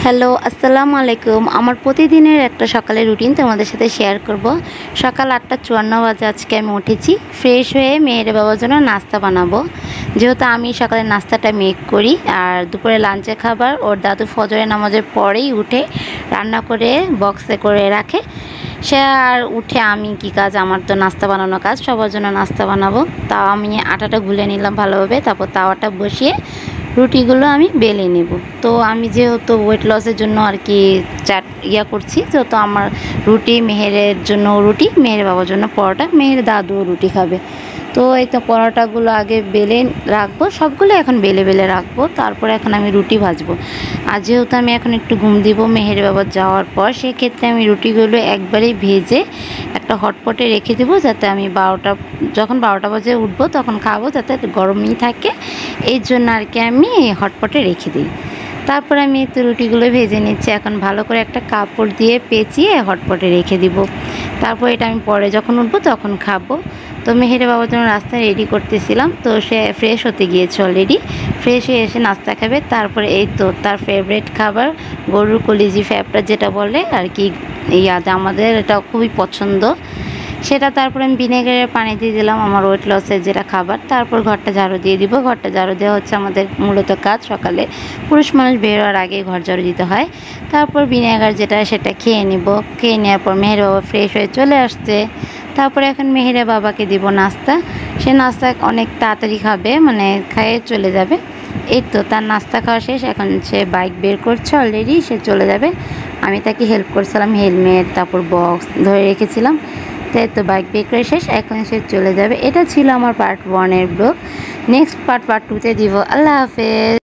Hello, আসসালামু আলাইকুম। আমার প্রতিদিনের একটা সকালের রুটিন তোমাদের সাথে শেয়ার করব। সকাল 8:54 বাজে আজকে আমি উঠেছি। ফ্রেশ হয়ে মেয়ের বাবার জন্য নাস্তা বানাবো। যেহেতু আমি সকালে নাস্তাটা মেক করি, আর দুপুরে লাঞ্চের খাবার ওর দাদু ফজরের নামাজের পরেই উঠে রান্না করে বক্সে করে রাখে। সে আর উঠে আমি কি কাজ, আমার তো নাস্তা বানানো কাজ, সবার জন্য নাস্তা বানাবো। তাও আমি আটাটা গুলে নিলাম ভালোভাবে, তারপর তাওয়াটা বসিয়ে রুটিগুলো আমি বেলে নেব। তো আমি যেহেতু ওয়েট লসের জন্য আর কি করছি, যেহেতু আমার রুটি, মেহেরের জন্য রুটি, মেহের বাবার জন্য পরোটা, মেহের দাদুও রুটি খাবে। তো এই তো পরোটাগুলো আগে বেলে রাখবো, সবগুলো এখন বেলে বেলে রাখবো, তারপরে এখন আমি রুটি ভাজবো। আর যেহেতু আমি এখন একটু ঘুম দিব মেহের বাবার যাওয়ার পর, সেক্ষেত্রে আমি রুটিগুলো একবারেই ভেজে একটা হটপটে রেখে দেবো, যাতে আমি যখন 12টা বাজে উঠবো তখন খাবো, যাতে গরমই থাকে। এই জন্য আর কি আমি হটপটে রেখে দিই। তারপর আমি একটু রুটিগুলো ভেজে নিচ্ছি। এখন ভালো করে একটা কাপড় দিয়ে পেঁচিয়ে হটপটে রেখে দিব। তারপর এটা আমি পরে যখন উঠবো তখন খাবো। তো মেহের বাবার জন্য রাস্তা রেডি করতেছিলাম, তো সে ফ্রেশ হতে গিয়েছে অলরেডি। ফ্রেশ হয়ে এসে নাস্তা খাবে। তারপরে এই তো তার ফেভারিট খাবার গরুর কলিজি ফ্যাপটা, যেটা বলে আর কি, আমাদের এটা খুবই পছন্দ সেটা। তারপরে আমি ভিনেগারের পানি দিয়ে দিলাম, আমার ওয়েট লসের যেটা খাবার। তারপর ঘরটা ঝাড়ু দিয়ে দিব। ঘরটা ঝাড়ু দেওয়া হচ্ছে আমাদের মূলত কাজ। সকালে পুরুষ মানুষ বের হওয়ার আগে ঘর ঝাড়ু দিতে হয়। তারপর ভিনেগার যেটা সেটা খেয়ে নিব। খেয়ে নেওয়ার পর মেহের বাবা ফ্রেশ হয়ে চলে আসছে। তারপরে এখন মেহের বাবাকে দিব নাস্তা। সে নাস্তা অনেক তাড়াতাড়ি খাবে, মানে খেয়ে চলে যাবে। এই তো তার নাস্তা খাওয়া শেষ। এখন সে বাইক বের করছে, অলরেডি সে চলে যাবে। আমি তাকে হেল্প করছিলাম, হেলমেট তারপর বক্স ধরে রেখেছিলাম। তাই তো বাইক বের করে শেষ, এখন সে চলে যাবে। এটা ছিল আমার পার্ট 1 এর ব্লগ। নেক্সট পার্ট 2তে দিব। আল্লাহ হাফেজ।